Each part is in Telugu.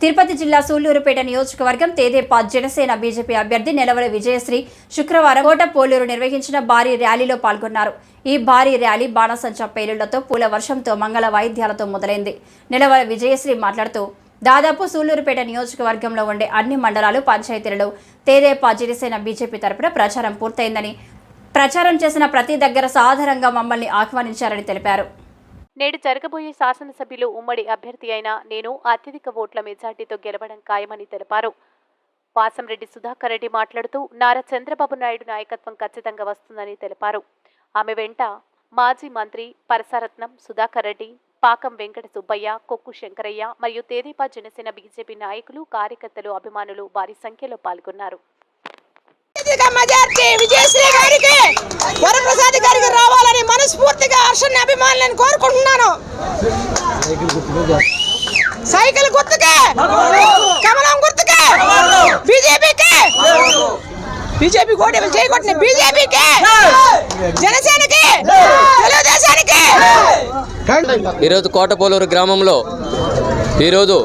తిరుపతి జిల్లా సూళ్లూరుపేట నియోజకవర్గం తెదేపా జనసేన బీజేపీ అభ్యర్థి నెలవల విజయశ్రీ శుక్రవారం కోటపోలూరు నిర్వహించిన భారీ ర్యాలీలో పాల్గొన్నారు. ఈ భారీ ర్యాలీ బాణసంచా పేలుళ్లతో పూల వర్షంతో మంగళ వాయిద్యాలతో మొదలైంది. నెలవల విజయశ్రీ మాట్లాడుతూ దాదాపు సూళ్లూరుపేట నియోజకవర్గంలో ఉండే అన్ని మండలాలు పంచాయతీలలో తెదేపా జనసేన బీజేపీ తరపున ప్రచారం పూర్తయిందని, ప్రచారం చేసిన ప్రతి దగ్గర సాధారణంగా మమ్మల్ని ఆహ్వానించారని తెలిపారు. నేడు జరగబోయే శాసనసభ్యులు ఉమ్మడి అభ్యర్థి అయిన నేను అత్యధిక ఓట్ల మెజార్టీతో గెలవడం ఖాయమని తెలిపారు. వాసంరెడ్డి సుధాకర్ రెడ్డి మాట్లాడుతూ నారా చంద్రబాబు నాయుడు నాయకత్వం ఖచ్చితంగా వస్తుందని తెలిపారు. ఆమె వెంట మాజీ మంత్రి పరసరత్నం సుధాకర్ రెడ్డి, పాకం వెంకట సుబ్బయ్య, కొక్కు శంకరయ్య మరియు తెదేపా జనసేన బీజేపీ నాయకులు, కార్యకర్తలు, అభిమానులు భారీ సంఖ్యలో పాల్గొన్నారు. విజయశ్రీ గారికి, వరప్రసాద్ గారికి రావాలని మనస్ఫూర్తిగా హర్షణ అభిమానులను కోరుకుంటున్నాను. సైకిల్ గుర్తుకే, కమలం గుర్తుకే, బీజేపీకి, బీజేపీ కోటి చేయకొట్టిన బీజేపీకి, జనసేనకి, తెలుగుదేశానికి. ఈరోజు కోటపోలూరు గ్రామంలో ఈరోజు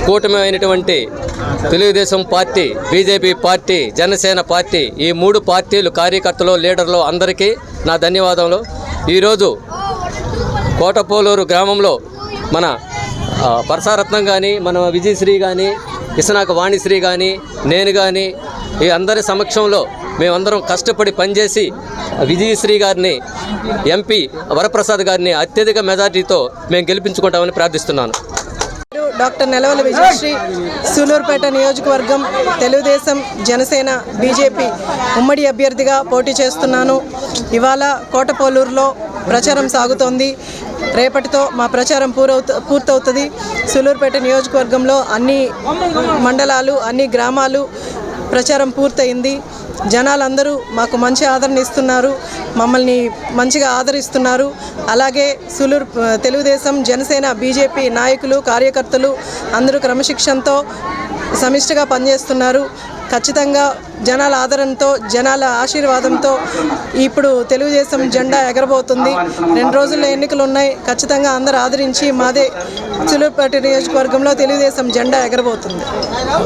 కూటమి అయినటువంటి Telugu Desam party, BJP party, Janasena party, ఈ మూడు పార్టీలు కార్యకర్తలు, లీడర్లు అందరికీ నా ధన్యవాదములు. ఈరోజు కోటపోలూరు గ్రామంలో మన పరసారత్నం కానీ, మన విజయశ్రీ కానీ, ఇసనాక వాణిశ్రీ కానీ, నేను కానీ, ఈ అందరి సమక్షంలో మేమందరం కష్టపడి పనిచేసి విజయశ్రీ గారిని, ఎంపీ వరప్రసాద్ గారిని అత్యధిక మెజార్టీతో మేము గెలిపించుకుంటామని ప్రార్థిస్తున్నాను. డాక్టర్ నెలవల విజయశ్రీ, సూళ్లూరుపేట నియోజకవర్గం తెలుగుదేశం జనసేన బీజేపీ ఉమ్మడి అభ్యర్థిగా పోటీ చేస్తున్నాను. ఇవాళ కోటపోలూరులో ప్రచారం సాగుతోంది. రేపటితో మా ప్రచారం పూర్తవుతుంది. సూళ్లూరుపేట నియోజకవర్గంలో అన్ని మండలాలు, అన్ని గ్రామాలు ప్రచారం పూర్తయింది. జనాలందరూ మాకు మంచి ఆదరణ ఇస్తున్నారు, మమ్మల్ని మంచిగా ఆదరిస్తున్నారు. అలాగే తెలుగుదేశం జనసేన బీజేపీ నాయకులు, కార్యకర్తలు అందరూ క్రమశిక్షణతో సమిష్టిగా పనిచేస్తున్నారు. ఖచ్చితంగా జనాల ఆదరణతో, జనాల ఆశీర్వాదంతో ఇప్పుడు తెలుగుదేశం జెండా ఎగరబోతుంది. 2 రోజుల్లో ఎన్నికలు ఉన్నాయి. ఖచ్చితంగా అందరూ ఆదరించి మాదే సూళ్లూరుపేట నియోజకవర్గంలో తెలుగుదేశం జెండా ఎగరబోతుంది.